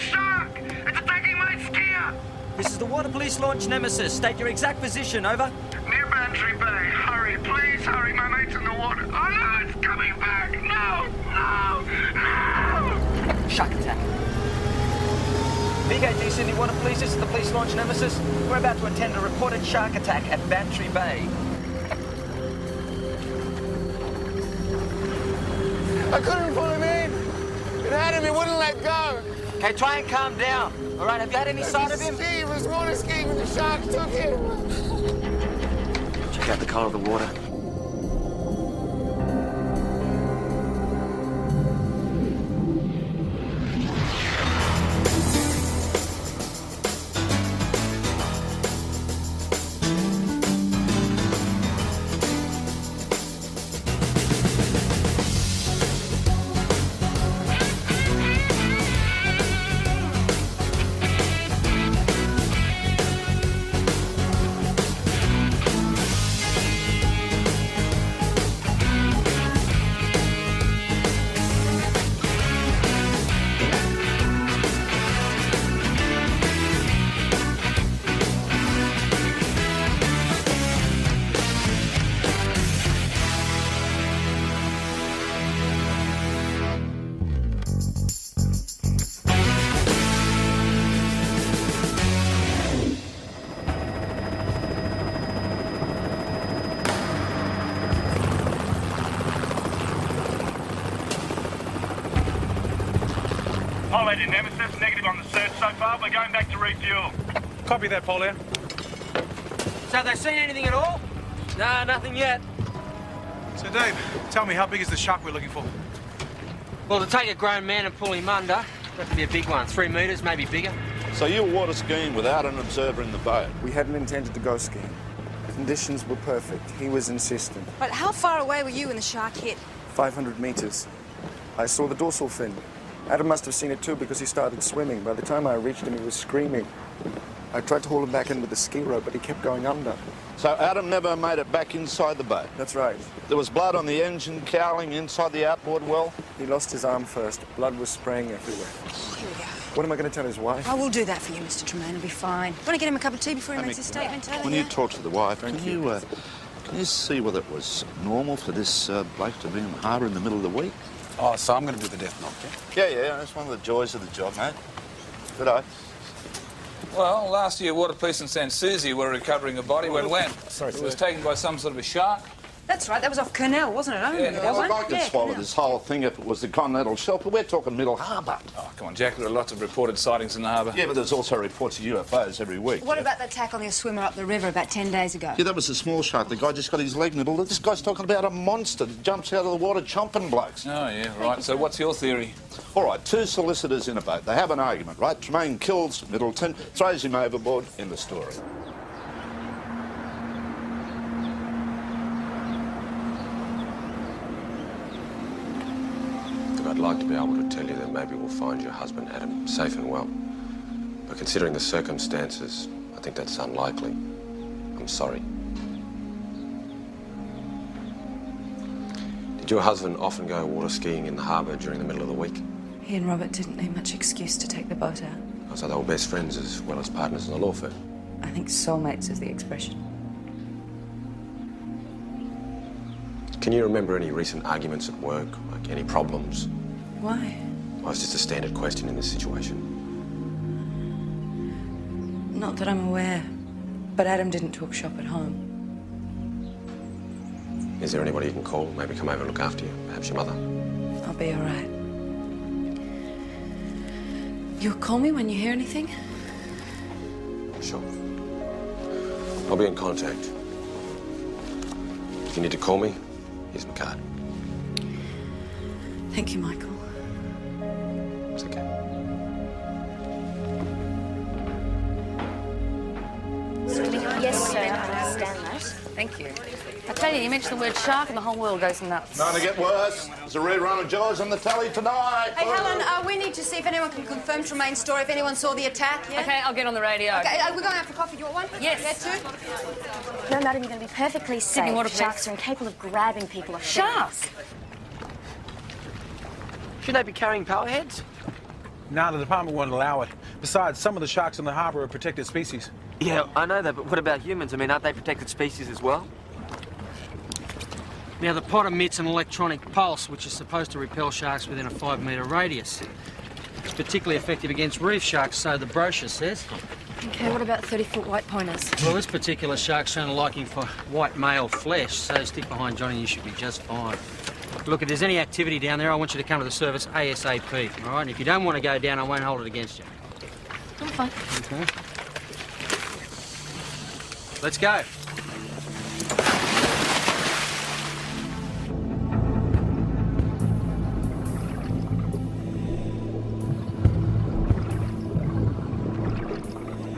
shark! It's attacking my skier! This is the Water Police launch Nemesis. State your exact position, over. Near Bantry Bay. Hurry, please hurry. My mate's in the water. Oh no, it's coming back! No! No! No! Shark attack. VKG Sydney Water Police, this is the police launch Nemesis. We're about to attend a reported shark attack at Bantry Bay. I couldn't pull him in. It had him, he wouldn't let go. Okay, try and calm down. All right, have you had any sight of him? He was water skiing when the shark took him. Check out the colour of the water. Lady Nemesis, negative on the search so far. We're going back to refuel. Copy that, Polio. So have they seen anything at all? No, nothing yet. So, Dave, tell me, how big is the shark we're looking for? Well, to take a grown man and pull him under, that to be a big one. 3 metres, maybe bigger. So you were water skiing without an observer in the boat? We hadn't intended to go skiing. Conditions were perfect. He was insistent. But how far away were you when the shark hit? 500 metres. I saw the dorsal fin. Adam must have seen it too because he started swimming. By the time I reached him, he was screaming. I tried to haul him back in with the ski rope, but he kept going under. So Adam never made it back inside the boat? That's right. There was blood on the engine cowling inside the outboard well? He lost his arm first. Blood was spraying everywhere. Oh, here we go. What am I going to tell his wife? I will do that for you, Mr. Tremaine. It'll be fine. Want to get him a cup of tea before he makes his statement? When you talk to the wife, can you see whether it was normal for this bloke to be in the harbour in the middle of the week? Oh, so I'm going to do the death knock, yeah? Yeah, that's one of the joys of the job, mate. Good eye. Well, last year, Water Police in San Susie were recovering a body when Sorry, it was taken by some sort of a shark. That's right. That was off Cornell, wasn't it? I remember that one. I could swallow this whole thing if it was the continental shelf, but we're talking middle harbour. Oh, come on, Jack. There are lots of reported sightings in the harbour. Yeah, but there's also reports of UFOs every week. What about the attack on the swimmer up the river about 10 days ago? Yeah, that was a small shark. The guy just got his leg nibbled. This guy's talking about a monster that jumps out of the water chomping blokes. Oh, yeah, right. So what's your theory? All right, 2 solicitors in a boat. They have an argument, right? Tremaine kills Middleton, throws him overboard. In the story. I'd like to be able to tell you that maybe we'll find your husband, Adam, safe and well. But considering the circumstances, I think that's unlikely. I'm sorry. Did your husband often go water skiing in the harbour during the middle of the week? He and Robert didn't need much excuse to take the boat out. Oh, so they were best friends as well as partners in the law firm? I think soulmates is the expression. Can you remember any recent arguments at work, like any problems? Why? Well, it's just a standard question in this situation. Not that I'm aware, but Adam didn't talk shop at home. Is there anybody you can call? Maybe come over and look after you? Perhaps your mother? I'll be all right. You'll call me when you hear anything? Sure. I'll be in contact. If you need to call me, here's my card. Thank you, Michael. It's okay. Yes, sir, I understand that. Thank you. I tell you, you mention the word shark and the whole world goes nuts. Not to get worse. There's a rerun of Jaws on the telly tonight. Hey, Helen, we need to see if anyone can confirm Tremaine's story, if anyone saw the attack, yeah? Okay, I'll get on the radio. Okay, we're going out for coffee. Do you want one? Yes. Yeah, 2? No, madam, you're going to be perfectly safe. Sydney Water Sharks are incapable of grabbing people off Sharks? Should they be carrying power heads? Nah, the department won't allow it. Besides, some of the sharks in the harbour are protected species. Yeah, I know that, but what about humans? I mean, aren't they protected species as well? Now, the pot emits an electronic pulse, which is supposed to repel sharks within a 5-metre radius. It's particularly effective against reef sharks, so the brochure says. Okay, what about 30-foot white pointers? Well, this particular shark's shown a liking for white male flesh, so stick behind Johnny and you should be just fine. Look, if there's any activity down there, I want you to come to the service ASAP, all right? And if you don't want to go down, I won't hold it against you. I'm fine. Okay. Let's go.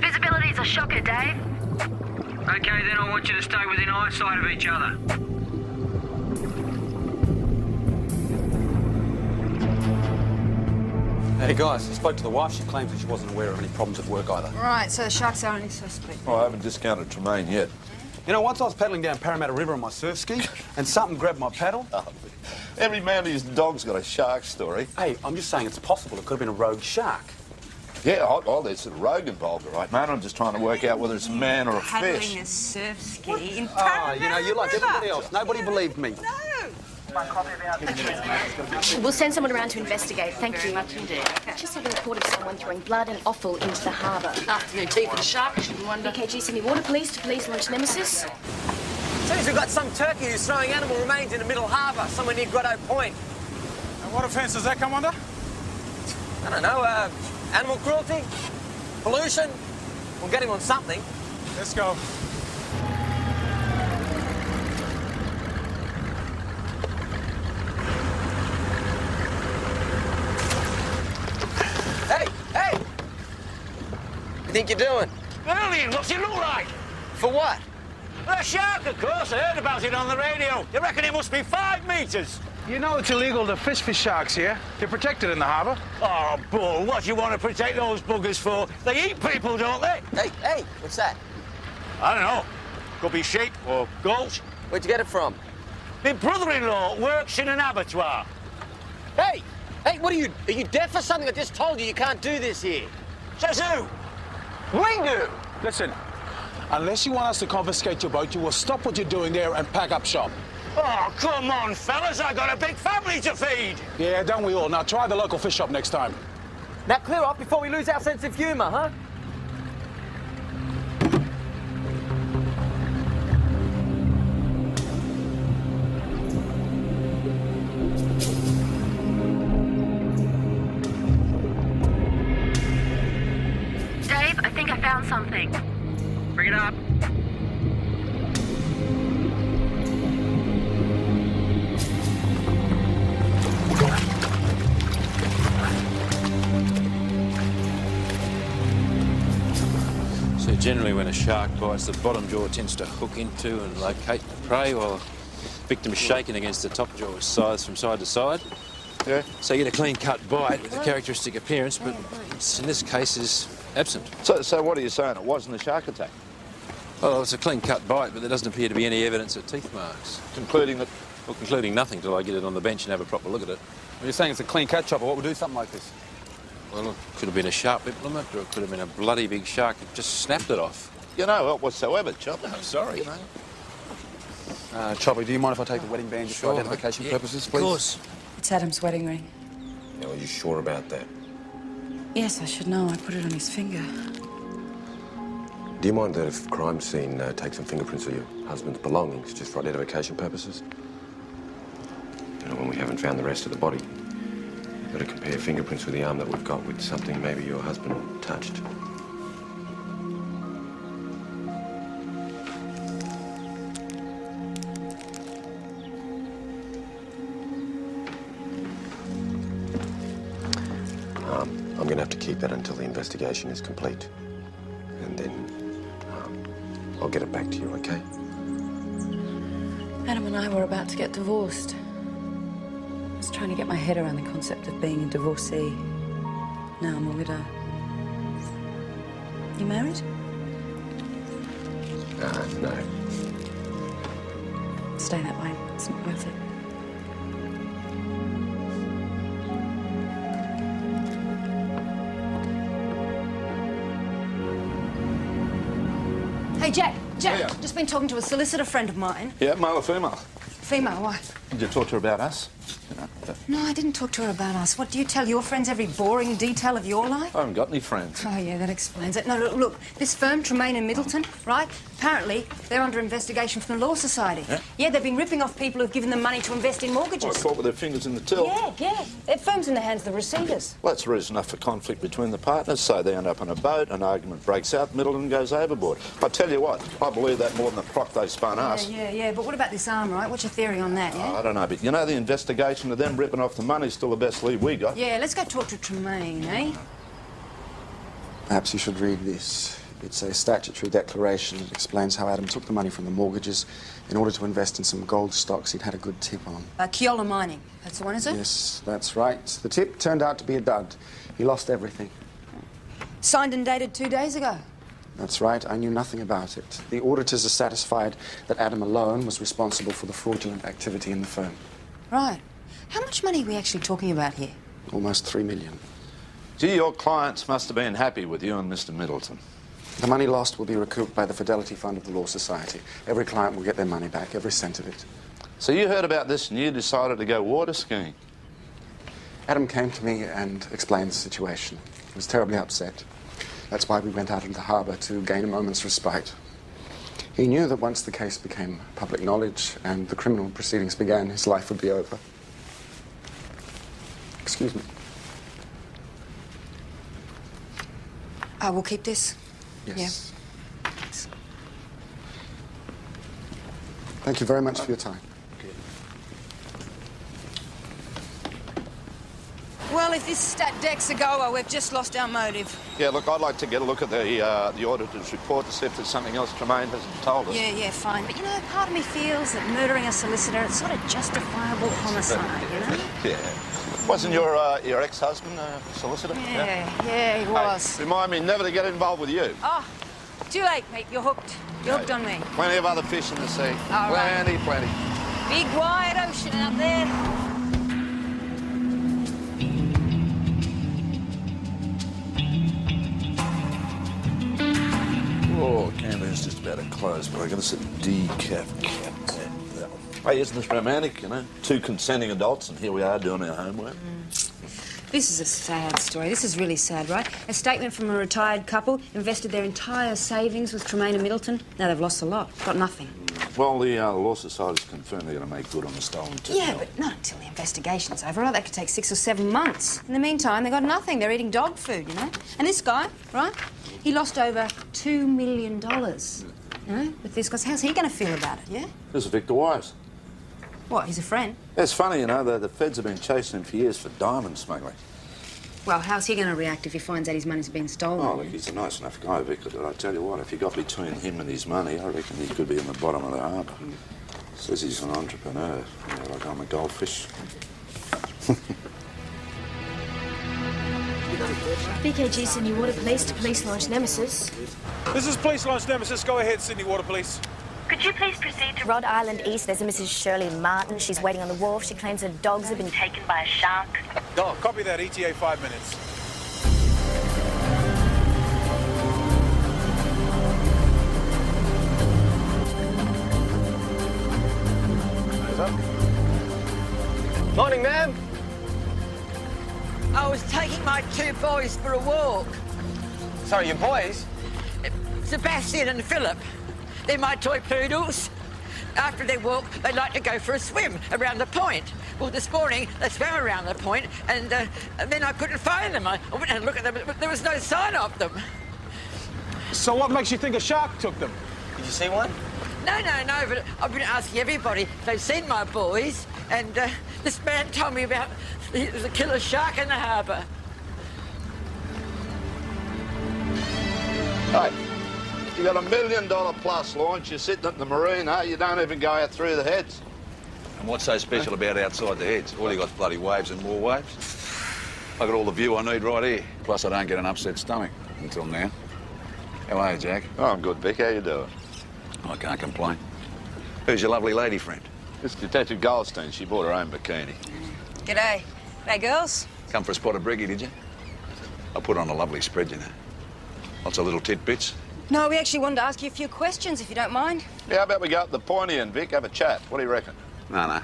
Visibility's a shocker, Dave. Okay, then I want you to stay within eyesight of each other. Hey, guys, I spoke to the wife. She claims that she wasn't aware of any problems at work either. Right, so the sharks are only suspect. Oh, I haven't discounted Tremaine yet. You know, once I was paddling down Parramatta River on my surf ski, and something grabbed my paddle. Oh, every man and his dog's got a shark story. Hey, I'm just saying it's possible. It could have been a rogue shark. Yeah, oh, there's a rogue involved, all right, man. I'm just trying to work out whether it's a man or a Paddling fish. a surf ski in Oh, you know, you're like everybody else. Nobody believed me. No! We'll send someone around to investigate. Thank you. Very much indeed. Okay. Just had a report of someone throwing blood and offal into the harbour. Afternoon tea for the shark, shouldn't wonder. BKG send me water police to police launch Nemesis. Seems we've got some turkey who's throwing animal remains in the middle harbour, somewhere near Grotto Point. And what offence does that come under? I don't know, animal cruelty? Pollution? We'll get him on something. Let's go. Hey, hey! You think you're doing? Alien, what's it look like? For what? A shark, of course. I heard about it on the radio. You reckon it must be 5 metres? You know it's illegal to fish for sharks here. They're protected in the harbour. Oh, Bull, what do you want to protect those buggers for? They eat people, don't they? Hey, what's that? I don't know. Could be sheep or goats. Where'd you get it from? My brother-in-law works in an abattoir. Hey, what are you deaf or something? I just told you can't do this here. Says who? We do! Listen, unless you want us to confiscate your boat, you will stop what you're doing there and pack up shop. Oh, come on, fellas. I got a big family to feed. Yeah, don't we all? Now try the local fish shop next time. Now clear off before we lose our sense of humour, huh? Dave, I think I found something. Bring it up. So generally when a shark bites, the bottom jaw tends to hook into and locate the prey while the victim is shaken against the top jaw, size from side to side. Yeah. So you get a clean-cut bite with a characteristic appearance, but in this case is absent. So what are you saying? It wasn't a shark attack? Well, it's a clean-cut bite, but there doesn't appear to be any evidence of teeth marks. Concluding that... Well, concluding nothing till I get it on the bench and have a proper look at it. Well, you're saying it's a clean cat chopper. What would do something like this? Well, it could have been a sharp implement, or it could have been a bloody big shark that just snapped it off. You know help whatsoever, Chopper. I'm sorry. You know. Chopper, do you mind if I take the wedding band just for identification purposes, please? Of course. It's Adam's wedding ring. Now, are you sure about that? Yes, I should know. I put it on his finger. Do you mind that if crime scene takes some fingerprints of your husband's belongings just for identification purposes? You know, when we haven't found the rest of the body, we've got to compare fingerprints with the arm that we've got with something maybe your husband touched. I'm going to have to keep that until the investigation is complete. And then I'll get it back to you, okay? Adam and I were about to get divorced. I was trying to get my head around the concept of being a divorcee. Now I'm a widow. You married? No. Stay that way. It's not worth it. Hey, Jack, Yeah. just been talking to a solicitor friend of mine. Yeah, male or female? Female, why? Did you talk to her about us? No, I didn't talk to her about us. What, do you tell your friends every boring detail of your life? I haven't got any friends. Oh, yeah, that explains it. No, look, this firm, Tremaine and Middleton, right? Apparently, they're under investigation from the Law Society. Yeah? They've been ripping off people who've given them money to invest in mortgages. Well, caught with their fingers in the till. Yeah. Their firm's in the hands of the receivers. Well, that's reason enough for conflict between the partners, so they end up on a boat, an argument breaks out, Middleton goes overboard. I tell you what, I believe that more than the crock they spun us. Yeah, but what about this arm, right? What's your theory on that, yeah? I don't know, but you know the investigation of them ripping off the money's still the best lead we got. Yeah, let's go talk to Tremaine, eh? Perhaps you should read this. It's a statutory declaration that explains how Adam took the money from the mortgages in order to invest in some gold stocks he'd had a good tip on. Keola Mining. That's the one, is it? Yes, that's right. The tip turned out to be a dud. He lost everything. Signed and dated 2 days ago. That's right. I knew nothing about it. The auditors are satisfied that Adam alone was responsible for the fraudulent activity in the firm. Right. How much money are we actually talking about here? Almost $3 million. Gee, your clients must have been happy with you and Mr. Middleton. The money lost will be recouped by the Fidelity Fund of the Law Society. Every client will get their money back, every cent of it. So you heard about this and you decided to go water skiing? Adam came to me and explained the situation. He was terribly upset. That's why we went out into the harbour to gain a moment's respite. He knew that once the case became public knowledge and the criminal proceedings began, his life would be over. Excuse me. We'll keep this? Yes. Yeah. Thank you very much for your time. Well, if this stat deck's a goer, we've just lost our motive. Yeah, look, I'd like to get a look at the auditor's report to see if there's something else Tremaine hasn't told us. Yeah, fine. But, you know, part of me feels that murdering a solicitor, it's sort of justifiable homicide, you know? Yeah. Wasn't your ex-husband a solicitor? Yeah, he was. Hey, remind me never to get involved with you. Oh, too late, mate. You're hooked. You're hooked on me. Plenty of other fish in the sea. All right. Plenty. Big wide ocean out there. Oh, Canberra's just about to close, but I got to sit decaf cap. Hey, isn't this romantic, you know? Two consenting adults, and here we are doing our homework. This is a sad story. This is really sad, right? A statement from a retired couple, invested their entire savings with Tremaine and Middleton. Now they've lost a lot. Got nothing. Well, the Law Society's confirmed they're going to make good on the stolen tip. Yeah, but not until the investigation's over. Right? That could take 6 or 7 months. In the meantime, they got nothing. They're eating dog food, you know? And this guy, right? He lost over $2 million, you know, with this. Because how's he going to feel about it, yeah? This is Victor Wise. What, he's a friend? It's funny, you know, the feds have been chasing him for years for diamond smuggling. Well, how's he going to react if he finds out his money's been stolen? Oh, look, he's a nice enough guy, Victor, but I tell you what, if you got between him and his money, I reckon he could be in the bottom of the harbour. Says he's an entrepreneur, you know, like I'm a goldfish. BKG Sydney Water Police to Police Launch Nemesis. This is Police Launch Nemesis. Go ahead, Sydney Water Police. Could you please proceed to Rod Island East? There's a Mrs. Shirley Martin. She's waiting on the wharf. She claims her dogs have been taken by a shark. Oh, copy that. ETA 5 minutes. Morning, ma'am. I was taking my 2 boys for a walk. Sorry, your boys? Sebastian and Philip. They're my toy poodles. After they walk, they like to go for a swim around the point. Well, this morning, they swam around the point, and then I couldn't find them. I went and looked at them, but there was no sign of them. So what makes you think a shark took them? Did you see one? No, but I've been asking everybody if they've seen my boys, and this man told me about the killer shark in the harbour. Hey, you got $1 million plus launch, you're sitting at the marina, you don't even go out through the heads. And what's so special about outside the heads? All you got's bloody waves and more waves. I got all the view I need right here. Plus I don't get an upset stomach until now. How are you, Jack? Oh, I'm good, Vic. How you doing? I can't complain. Who's your lovely lady friend? It's Detective Goldstein. She bought her own bikini. G'day. Hey, girls. Come for a spot of briggy, did you? I put on a lovely spread, you know. Lots of little titbits. No, we actually wanted to ask you a few questions, if you don't mind. Yeah, how about we go up the pointy and Vic, have a chat? What do you reckon? No.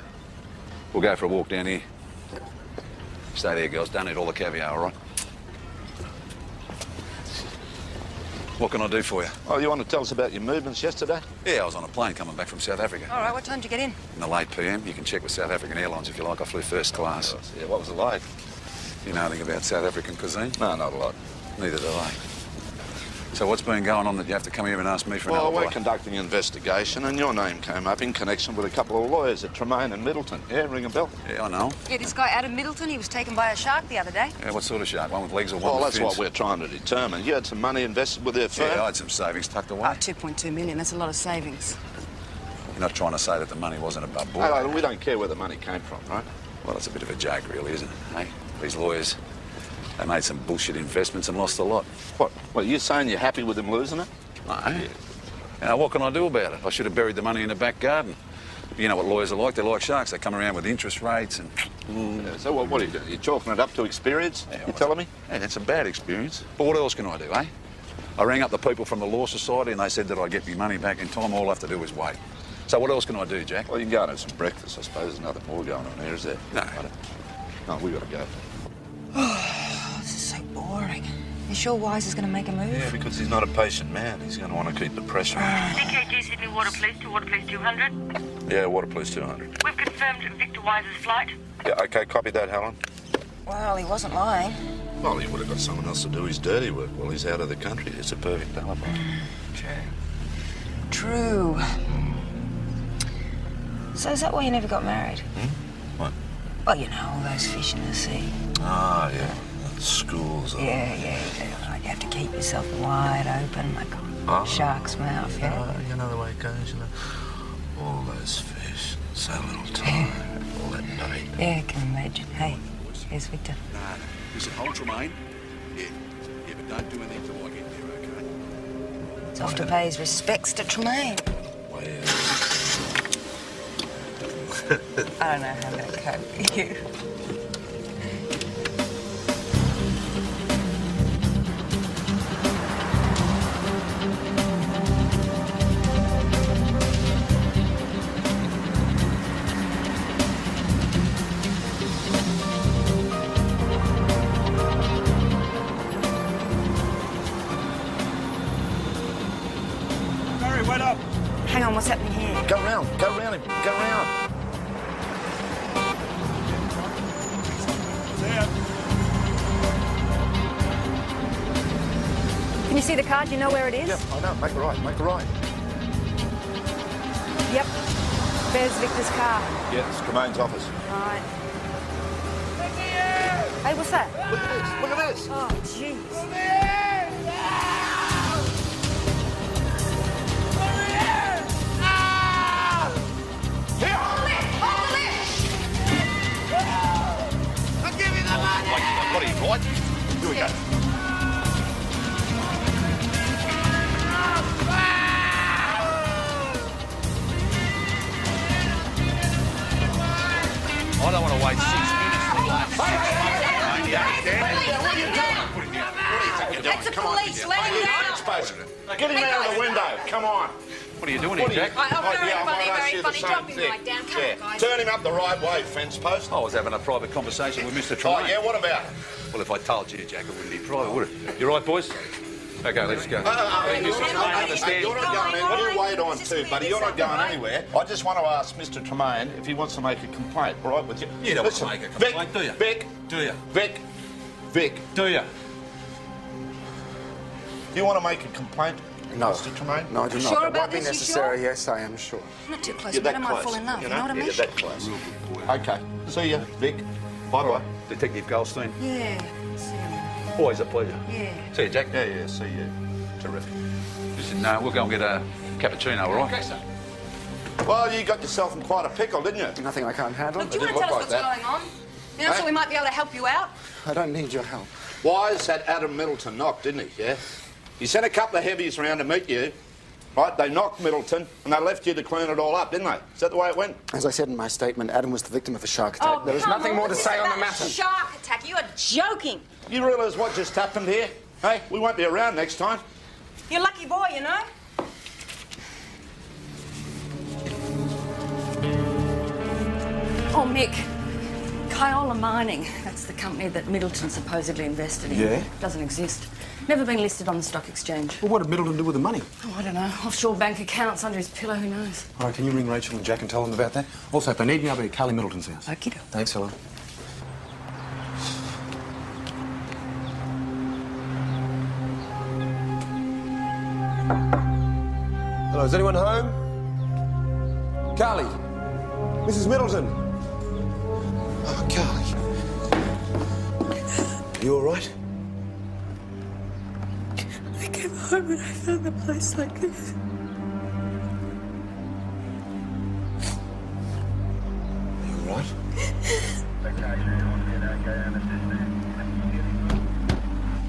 We'll go for a walk down here. Stay there, girls. Don't eat all the caviar, all right? What can I do for you? Oh, you want to tell us about your movements yesterday? Yeah, I was on a plane coming back from South Africa. All right, what time did you get in? In the late PM. You can check with South African Airlines if you like. I flew first class. Oh, yeah, what was it like? You know anything about South African cuisine? No, not a lot. Neither do I. So what's been going on that you have to come here and ask me for an alibi? Well, we're conducting an investigation and your name came up in connection with a couple of lawyers at Tremaine and Middleton. Yeah, ring a bell? Yeah, I know. Yeah, this guy Adam Middleton, he was taken by a shark the other day. Yeah, what sort of shark? One with legs or one with fins? Well, that's what we're trying to determine. You had some money invested with their firm? Yeah, I had some savings tucked away. Oh, 2.2 million, that's a lot of savings. You're not trying to say that the money wasn't above board? No, we don't care where the money came from, right? Well, it's a bit of a joke, really, isn't it, eh? These lawyers, they made some bullshit investments and lost a lot. What? Well, you're saying you're happy with them losing it? No. Now, what can I do about it? I should have buried the money in the back garden. You know what lawyers are like. They're like sharks. They come around with interest rates and... Yeah, so what are you doing? You're chalking it up to experience? Yeah, you telling me? Hey, that's a bad experience. But what else can I do, eh? I rang up the people from the Law Society and they said that I'd get me money back in time. All I have to do is wait. So what else can I do, Jack? Well, you can go and have some breakfast, I suppose. There's nothing more going on here, is there? No. No, we got to go. This is so boring. You sure Wise is going to make a move? Yeah, because he's not a patient man. He's going to want to keep the pressure on. CKG Sydney Water Police to Water Police 200. Yeah, Water Police 200. We've confirmed Victor Wise's flight. Yeah, OK, copy that, Helen. Well, he wasn't lying. Well, he would have got someone else to do his dirty work while he's out of the country. It's a perfect alibi. True. So is that why you never got married? What? Well, you know, all those fish in the sea. Ah, yeah. Schools. Yeah. Right. You have to keep yourself wide open, like a shark's mouth, yeah? You know the way it goes, you know. All those fish, so little time, all that bait. Yeah, I can imagine. Hey, here's Victor. No. Listen, hold Tremaine. Yeah, but don't do anything till I get there, OK? It's off to pay his respects to Tremaine. Well... I don't know how I'm going to cope with you. Hurry, wait up. Hang on, what's happening here? Go round him, go round. Can you see the card? Do you know where it is? Yep, I know. Make a right. Yep. There's Victor's car. Yeah, it's Tremaine's office. Right. Hey, what's that? Look at this. Oh, jeez. I'll give you the money! What are you, right? Here we go. I don't want to wait 6 minutes for the last 6 months. You understand? What are you doing? What do you think you're doing? It's the police. Let him down. Get him out of the window. Come on. What are you doing here, Jack? I'm very funny. Drop him right down. Come on, guys. Turn him up the right way, fence post. I was having a private conversation with Mr. Tremaine. Oh, yeah? What about it? Well, if I told you, Jack, it wouldn't be private, would it? You right, boys? OK, let's go. I understand. You're not going anywhere. What do you wait on too, buddy? You're not going anywhere. I just want to ask Mr. Tremaine if he wants to make a complaint, all right, with you? You don't want to make a complaint, do you? Vic. Do you? Vic. Do you? Do you want to make a complaint, No. Mr. Tremaine? No, I do not. Sure That about won't be this, you necessary. sure? Yes, I am sure. Not too close. You're But that I might close. fall in love. You know what I mean? You're that close. OK. See you, Vic. Bye-bye. Detective Goldstein. Yeah. Always a pleasure. Yeah. See you, Jack. Yeah, see you. Terrific. Listen, we'll go and get a cappuccino, all right? Okay, sir. Well, you got yourself in quite a pickle, didn't you? Nothing I can't handle. Look, do you want to tell us what's going on? You know, so we might be able to help you out. I don't need your help. Wise had Adam Middleton knocked, didn't he, yeah? He sent a couple of heavies around to meet you, right? They knocked Middleton and they left you to clean it all up, didn't they? Is that the way it went? As I said in my statement, Adam was the victim of a shark attack. There is nothing more to say on the matter. Shark attack? You are joking. You realise what just happened here? Hey, we won't be around next time. You're a lucky boy, you know. Oh, Mick. Kiola Mining. That's the company that Middleton supposedly invested in. Yeah? Doesn't exist. Never been listed on the stock exchange. Well, what did Middleton do with the money? Oh, I don't know. Offshore bank accounts under his pillow, who knows? All right, can you ring Rachel and Jack and tell them about that? Also, if they need me, I'll be at Carly Middleton's house. Okie doke. Thanks, hello. Hello, is anyone home? Carly? Mrs. Middleton? Oh, Carly. Are you all right? I came home and I found the place like this. Are you all right?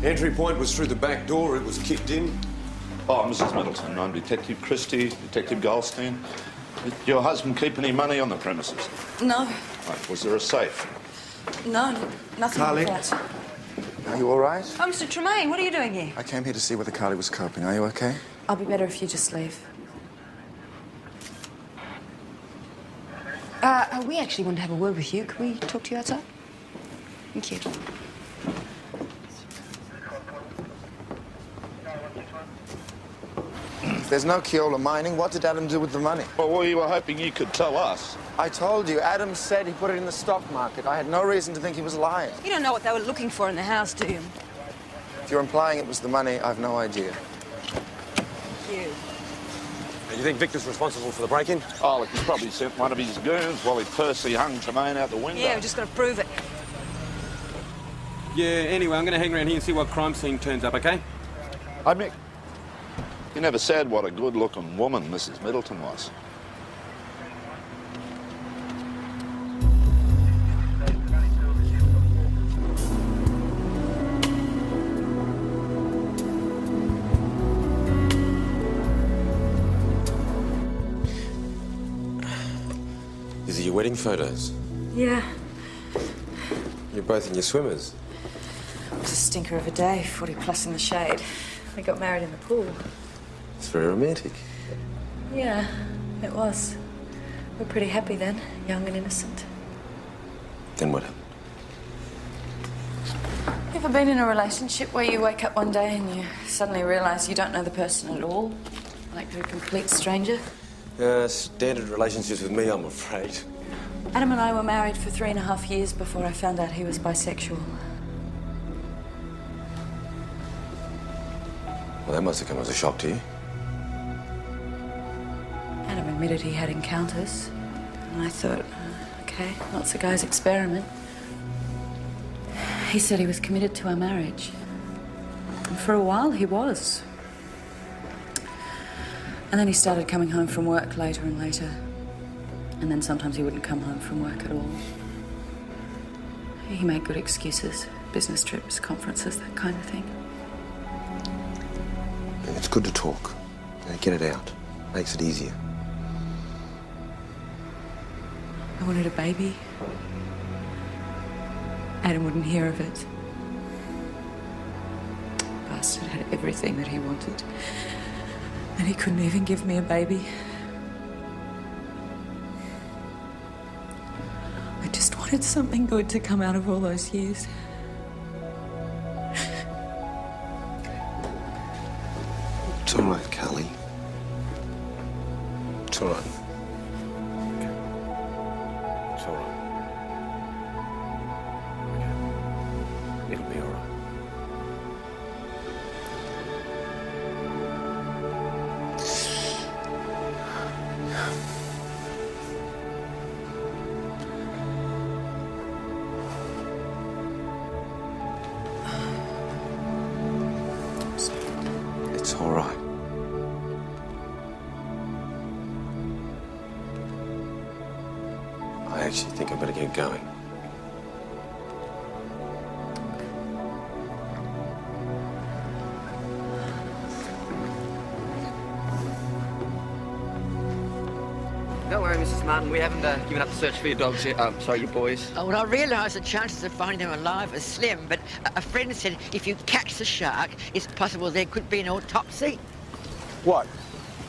Entry point was through the back door. It was kicked in. Oh, Mrs. Middleton, I'm Detective Christie, Detective Goldstein. Did your husband keep any money on the premises? No, Right, was there a safe? no, nothing Carly? like that. Are you all right? Oh, Mr. Tremaine, what are you doing here? I came here to see whether Carly was coping. Are you okay? I'll be better if you just leave. We actually want to have a word with you. Can we talk to you outside? Thank you. If there's no Kiola Mining, what did Adam do with the money? Well, we were hoping you could tell us. I told you, Adam said he put it in the stock market. I had no reason to think he was lying. You don't know what they were looking for in the house, do you? If you're implying it was the money, I've no idea. You. Do you think Victor's responsible for the break-in? Oh, look, he's probably sent one of his goons while he personally hung Tremaine out the window. Yeah, we've just got to prove it. Yeah, anyway, I'm going to hang around here and see what crime scene turns up, OK? Hey, Mick, you never said what a good-looking woman Mrs. Middleton was. These are your wedding photos. Yeah, You're both in your swimmers. it was a stinker of a day, 40 plus in the shade. We got married in the pool. It's very romantic. Yeah, it was. We were pretty happy then, young and innocent. Then what happened? You ever been in a relationship where you wake up one day and you suddenly realise you don't know the person at all? Like you're a complete stranger? Standard relationships with me, I'm afraid. Adam and I were married for 3.5 years before I found out he was bisexual. Well, that must have come as a shock to you. Adam admitted he had encounters. And I thought, OK, that's the guy's experiment. He said he was committed to our marriage. And for a while, he was. And then he started coming home from work later and later. And then sometimes he wouldn't come home from work at all. He made good excuses. Business trips, conferences, that kind of thing. And it's good to talk. Get it out. Makes it easier. I wanted a baby. Adam wouldn't hear of it. Bastard had everything that he wanted. And he couldn't even give me a baby. I just wanted something good to come out of all those years. It's all right, Carly. It's all right. It's all right. It'll be all right. It's all right. I actually think I better get going. Don't worry, Mrs. Martin. We haven't given up the search for your dogs yet. Sorry, your boys. Oh, well, I realise the chances of finding them alive are slim, but a friend said if you catch the shark, it's possible there could be an autopsy. What?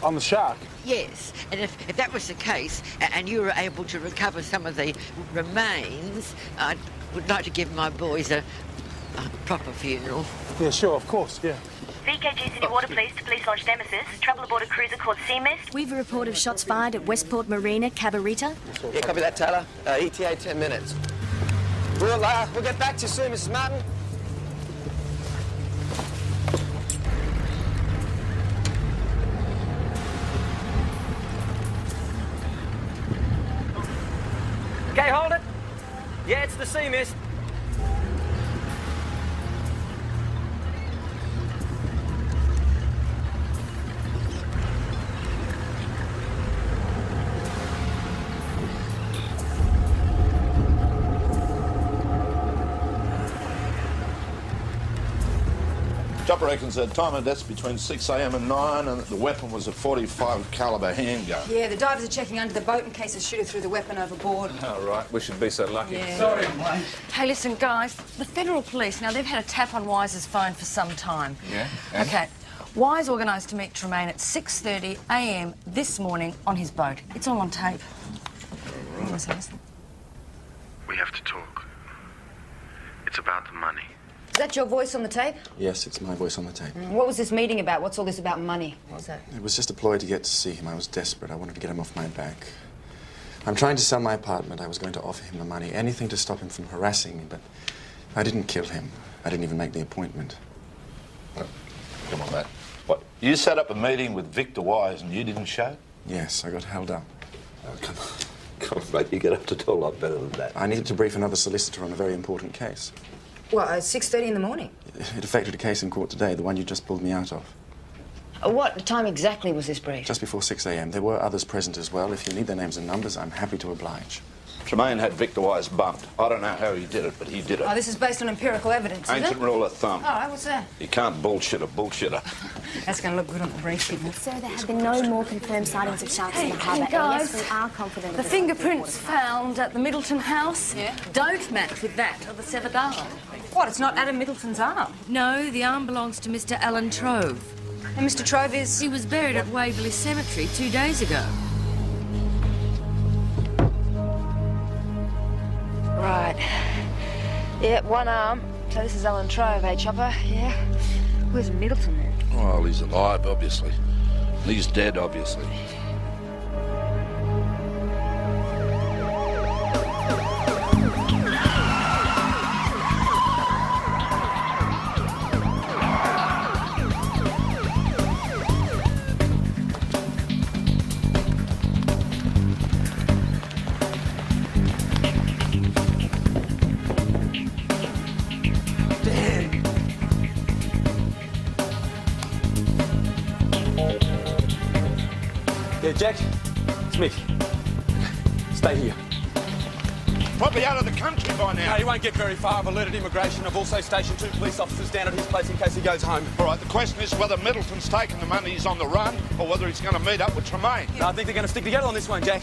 On the shark? Yes, and if that was the case, and you were able to recover some of the remains, I would like to give my boys a proper funeral. Yeah, sure, of course, yeah. VKG's in your water, please, to police launch Nemesis. Trouble aboard a cruiser called Sea Mist. We've a report of shots fired at Westport Marina, Cabarita. Yeah, copy that, Taylor. ETA 10 minutes. We'll get back to you soon, Mrs. Martin. Okay, hold it. Yeah, it's the Sea Mist. Chopper reckons the time of death's between 6 a.m. and 9, and the weapon was a .45 calibre handgun. Yeah, the divers are checking under the boat in case the shooter threw the weapon overboard. Oh, right. We should be so lucky. Yeah. Sorry, mate. Hey, listen, guys. The federal police, now, they've had a tap on Wise's phone for some time. Yeah? OK. Wise organised to meet Tremaine at 6:30 a.m. this morning on his boat. It's all on tape. We have to talk. It's about the money. Is that your voice on the tape? Yes, it's my voice on the tape. What was this meeting about? What's all this about money? What's that? It was just a ploy to get to see him. I was desperate. I wanted to get him off my back. I'm trying to sell my apartment. I was going to offer him the money, anything to stop him from harassing me, but I didn't kill him. I didn't even make the appointment. Come on, Matt. What, you set up a meeting with Victor Wise and you didn't show? Yes, I got held up. Oh, come on. Come on, mate, you get up to do a lot better than that. I needed to brief another solicitor on a very important case. Well, 6:30 in the morning. It affected a case in court today, the one you just pulled me out of. What time exactly was this brief? Just before 6 a.m. There were others present as well. If you need their names and numbers, I'm happy to oblige. Tremaine had Victor Wise bumped. I don't know how he did it, but he did it. Oh, this is based on empirical evidence, is Ancient it? rule of thumb. All right, what's that? You can't bullshit a bullshitter. That's going to look good on the brief. Sir, there have been no more confirmed sightings of sharks in the harbour. guys, Yes, we are confident The of fingerprints found at the Middleton house don't match with that of the severed arm. What, it's not Adam Middleton's arm? No, the arm belongs to Mr. Alan Trove. And Mr. Trove is? He was buried at Waverley Cemetery 2 days ago. Right. Yeah, one arm. So this is Alan Trove, eh, Chopper? Yeah. Where's Middleton then? Well, he's alive, obviously. And he's dead, obviously. Yeah, Jack, it's Mick. Stay here. Probably out of the country by now. No, he won't get very far. I've alerted immigration. I've also stationed 2 police officers down at his place in case he goes home. All right, the question is whether Middleton's taken the money, he's on the run, or whether he's going to meet up with Tremaine. No, I think they're going to stick together on this one, Jack.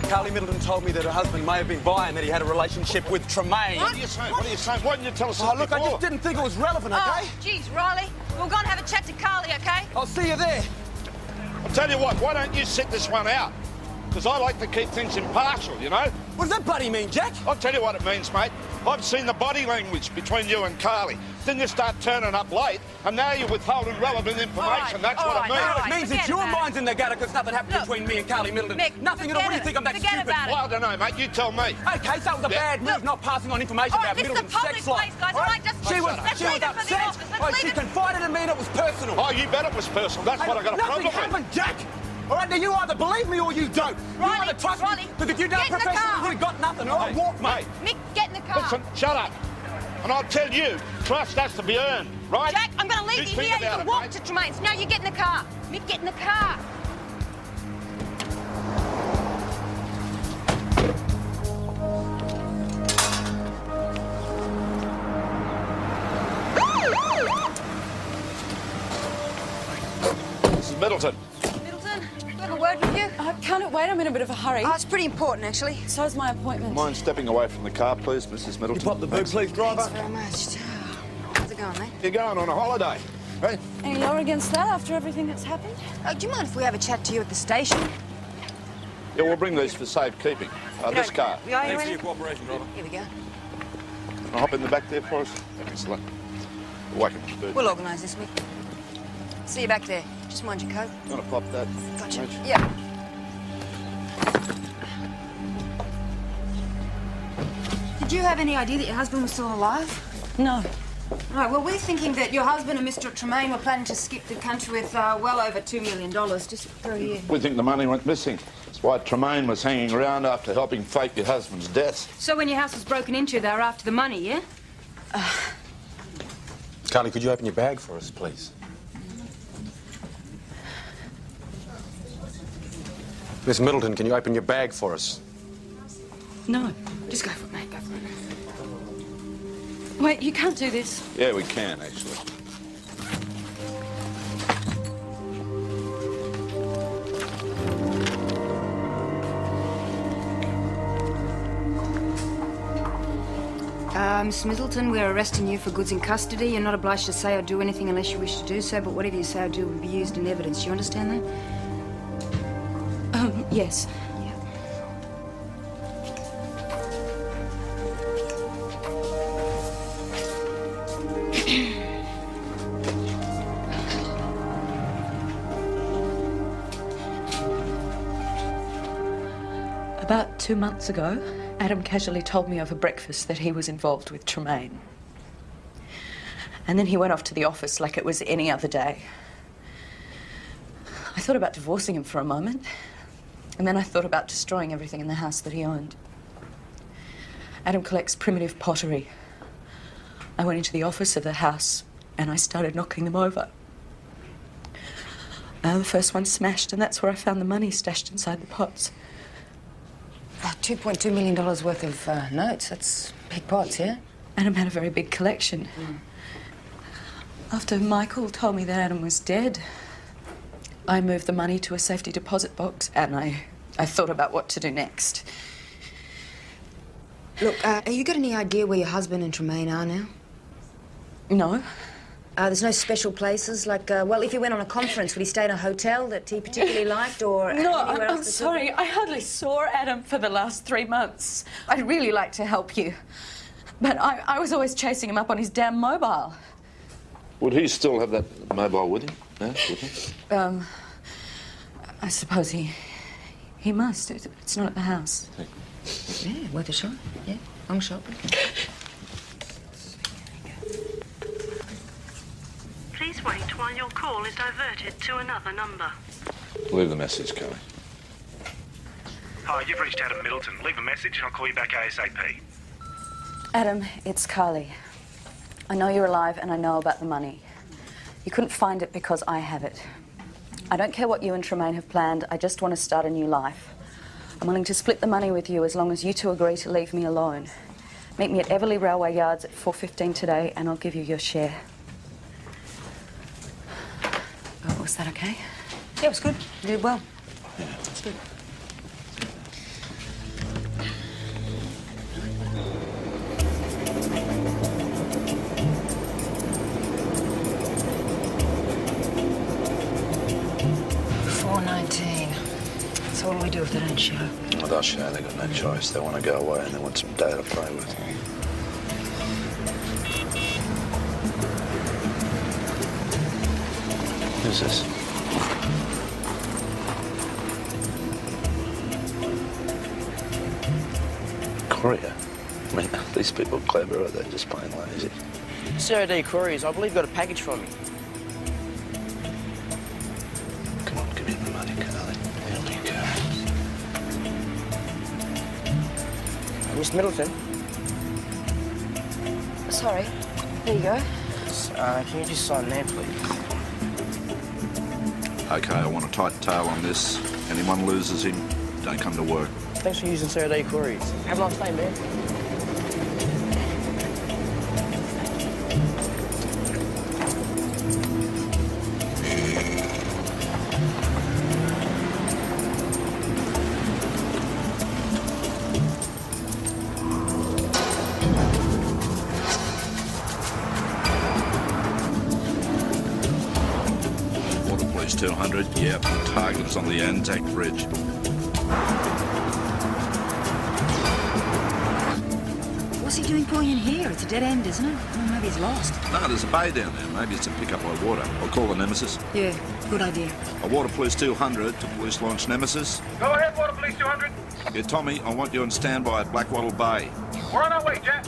Carly Middleton told me that her husband may have been bi and that he had a relationship with Tremaine. What are you saying? What are you saying? Why didn't you tell us this look, before? I just didn't think it was relevant, okay? Oh, geez, Riley. We'll go and have a chat to Carly, okay? I'll see you there. I'll tell you what, why don't you sit this one out? Because I like to keep things impartial, you know? What does that bloody mean, Jack? I'll tell you what it means, mate. I've seen the body language between you and Carly. Then you start turning up late, and now you're withholding relevant information. That's what it means. It means that your mind's in the gutter because nothing happened between me and Carly Middleton. Mick, nothing at all. What do you think I'm that stupid? Well, I don't know, mate. You tell me. Okay, so it was a bad move not passing on information about this is a Middleton's public sex life. place, guys. All right, just She was let's leave it for the upset. office. Let's She leave it. confided in me and it was personal. Oh, you bet it was personal. That's what I got a problem with. Nothing happened, Jack. All right, now you either believe me or you don't. Riley, you either trust me, because if you don't get in the professionally, car. you've got nothing. All right, walk, mate. Mick, get in the car. Listen, shut up. And I'll tell you, trust has to be earned, right? Jack, I'm going to leave you think here. You about can it, walk mate. to Tremaine's. Now you get in the car. Mick, get in the car. This is Middleton. Middleton, we have a word word with you? Can't wait. I'm in a bit of a hurry. Oh, it's pretty important, actually. So's my appointment. Mind stepping away from the car, please, Mrs. Middleton? You pop the boot, please, driver. Thanks very much. How's it going, mate? You're going on a holiday, hey? Any law against that after everything that's happened? Do you mind if we have a chat to you at the station? Yeah, we'll bring these for safekeeping. This car. Thanks for your cooperation, driver. Here we go. Can I hop in the back there for us? Excellent. Welcome to the bird. We'll organise this, Mick. See you back there. Just mind your coat. You want to pop that? Gotcha. Rach? Yeah. Did you have any idea that your husband was still alive? No. Right, well, we're thinking that your husband and Mr. Tremaine were planning to skip the country with well over $2 million just for a year. We think the money went missing. That's why Tremaine was hanging around after helping fake your husband's death. So when your house was broken into, they were after the money, yeah? Carly, could you open your bag for us, please? Miss Middleton, can you open your bag for us? No. Just go for it, mate. Go for it. Wait, you can't do this. Yeah, we can, actually. Miss Middleton, we're arresting you for goods in custody. You're not obliged to say or do anything unless you wish to do so, but whatever you say or do will be used in evidence. Do you understand that? Yes. About 2 months ago, Adam casually told me over breakfast that he was involved with Tremaine. And then he went off to the office like it was any other day. I thought about divorcing him for a moment, and then I thought about destroying everything in the house that he owned. Adam collects primitive pottery. I went into the office of the house and I started knocking them over. The first one smashed, and that's where I found the money stashed inside the pots. $2.2 million worth of notes. That's big pots, yeah? Adam had a very big collection. After Michael told me that Adam was dead, I moved the money to a safety deposit box, and I thought about what to do next. Look, have you got any idea where your husband and Tremaine are now? No. There's no special places, like, well, if he went on a conference, would he stay in a hotel that he particularly liked, or No, anywhere else? I'm sorry. I hardly saw Adam for the last 3 months. I'd really like to help you, but I was always chasing him up on his damn mobile. Would he still have that mobile with him? No, would he? I suppose he must. It's not at the house. Yeah, worth a shot. Yeah, long shot. Please wait while your call is diverted to another number. Leave the message, Kelly. Hi, you've reached Adam Middleton. Leave a message and I'll call you back ASAP. Adam, it's Carly. I know you're alive and I know about the money. You couldn't find it because I have it. I don't care what you and Tremaine have planned. I just want to start a new life. I'm willing to split the money with you as long as you two agree to leave me alone. Meet me at Everleigh Railway Yards at 4:15 today and I'll give you your share. Oh, was that okay? Yeah, it was good. You did well. Yeah. It's good. So what do we do if they don't show? Well, they'll show. They've got no choice. They want to go away and they want some data to play with. Who's this? Courier? I mean, these people are clever, or they're just plain lazy? Sarah D. Couriers, I believe got a package from you. Come on, give me the money, Carly. Here we go. Miss Middleton? Sorry. There you go. Can you just sign there, please? Okay, I want a tight tail on this. Anyone loses him, don't come to work. Thanks for using Sarah D. Couriers. Have a nice day, man. Police 200. Yep, the target is on the Anzac Bridge. What's he doing pulling in here? It's a dead end, isn't it? Or maybe he's lost. No, there's a bay down there. Maybe it's to pick up my water. I'll call the Nemesis. Yeah, good idea. A Water Police 200 to Police Launch Nemesis. Go ahead, Water Police 200. Yeah, Tommy, I want you on standby at Blackwattle Bay. We're on our way, Jack.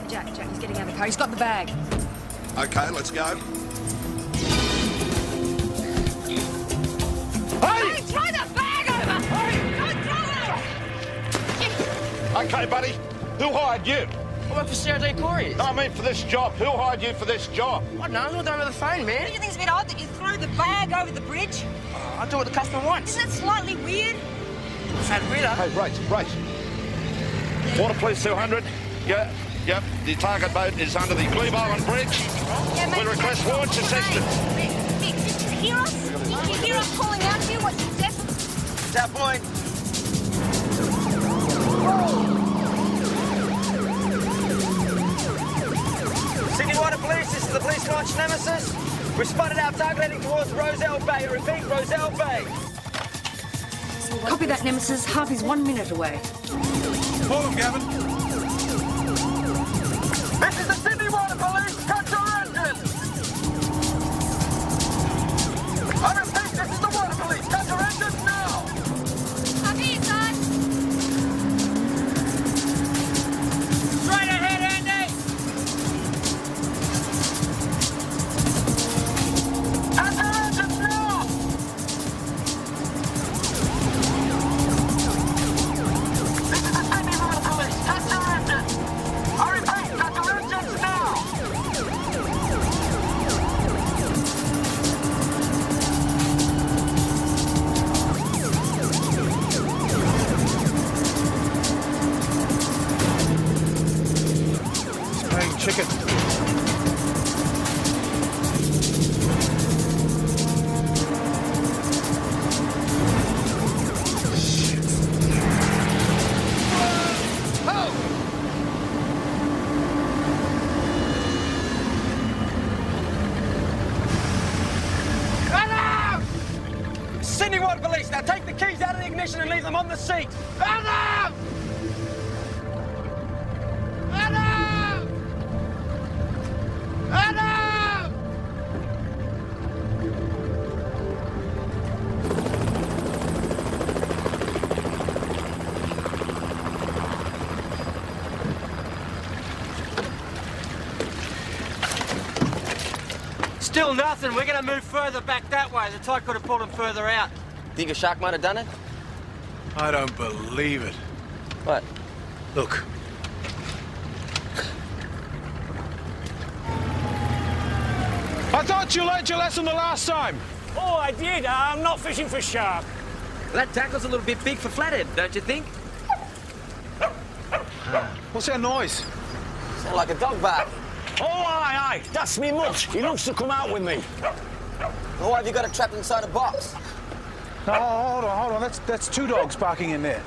Jack, he's getting out of the car. He's got the bag. Okay, let's go. Hey, throw the bag over! Don't throw it! Okay, buddy. Who hired you? I work for CRD Couriers. No, I mean for this job. Who hired you for this job? I don't know, it's all done over the phone, man. Don't you think it's a bit odd that you threw the bag over the bridge? I do what the customer wants. Isn't that slightly weird? Sounds weirder. Hey, race. Water Police 200. Yeah, yep. The target boat is under the Glebe Island Bridge. Yeah, mate, We request launch assistance. Mick, did you hear us? Did you hear us calling out to you? What's the step? That point. Sydney Water Police, this is the Police Launch Nemesis. We've spotted our target heading towards Roselle Bay. I repeat, Roselle Bay. Copy that, Nemesis. Harvey's 1 minute away. Pull him, Gavin. This is the Sydney Water Police. Cut your engine. I repeat, this is the Water Police. Cut your engines now. Up here, son. Straight ahead, Andy. Cut your engines now. This is the Sydney Water Police. Cut your engines. I repeat, cut your engines now. Spraying chicken. Sydney Water Police, now take the keys out of the ignition and leave them on the seat. Adam! Adam! Adam! Still nothing. We're going to move further back that way. The tide could have pulled him further out. Think a shark might have done it? I don't believe it. What? Look. I thought you learned your lesson the last time. Oh, I did. I'm not fishing for shark. That tackle's a little bit big for flathead, don't you think? What's that noise? Sound like a dog bark. Oh, aye. That's me much. He looks to come out with me. Well, why have you got it trapped inside a box? No, hold on. That's two dogs barking in there.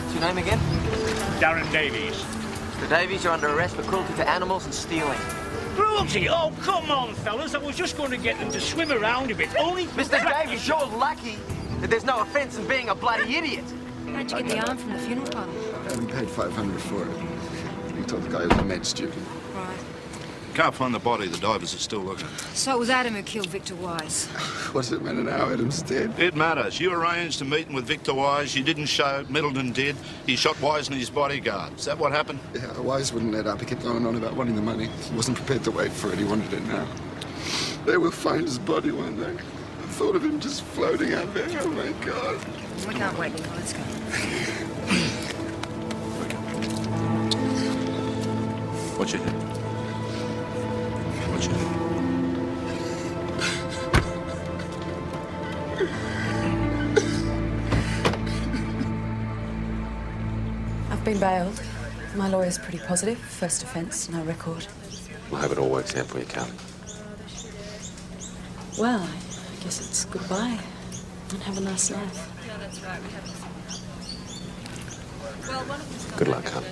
What's your name again? Darren Davies. Mr. Davies, you're under arrest for cruelty to animals and stealing. Cruelty? Oh, come on, fellas. I was just going to get them to swim around a bit. Only... Mr. Davies, you're lucky that there's no offence in being a bloody idiot. How'd you get the arm from the funeral parlour? I haven't paid $500 for it. He told the guy he was a med student. Right. Can't find the body. The divers are still looking. So it was Adam who killed Victor Wise. What's it matter now? Adam's dead. It matters. You arranged a meeting with Victor Wise. You didn't show. Middleton did. He shot Wise and his bodyguard. Is that what happened? Yeah, Wise wouldn't let up. He kept going on about wanting the money. He wasn't prepared to wait for it. He wanted it now. They will find his body one day. I thought of him just floating out there. Oh, my God. We can't wait anymore. Let's go. What's your head? What's your head? I've been bailed. My lawyer's pretty positive. First offence, no record. I hope it all works out for you, Carly. Well, I guess it's goodbye and have a nice life. Yeah, that's right. We have Good luck, hon.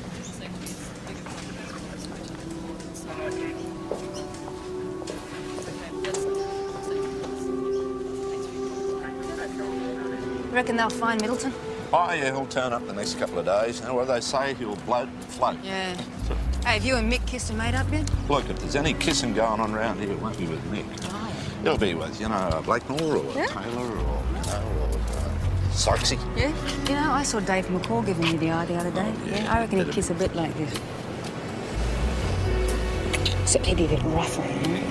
Reckon they'll find Middleton? Oh, yeah, he'll turn up the next couple of days. You know what they say? He'll bloat and float. Yeah. Hey, have you and Mick kissed and made up yet? Look, if there's any kissing going on around here, it won't be with Nick. Oh. It'll be with, you know, Blakemore or Yeah? Taylor or, you know, or Sykesy. Yeah? You know, I saw Dave McCall giving you the eye the other day. Yeah, I reckon he'd kiss a bit like this. Except he'd be a bit rougher, you know?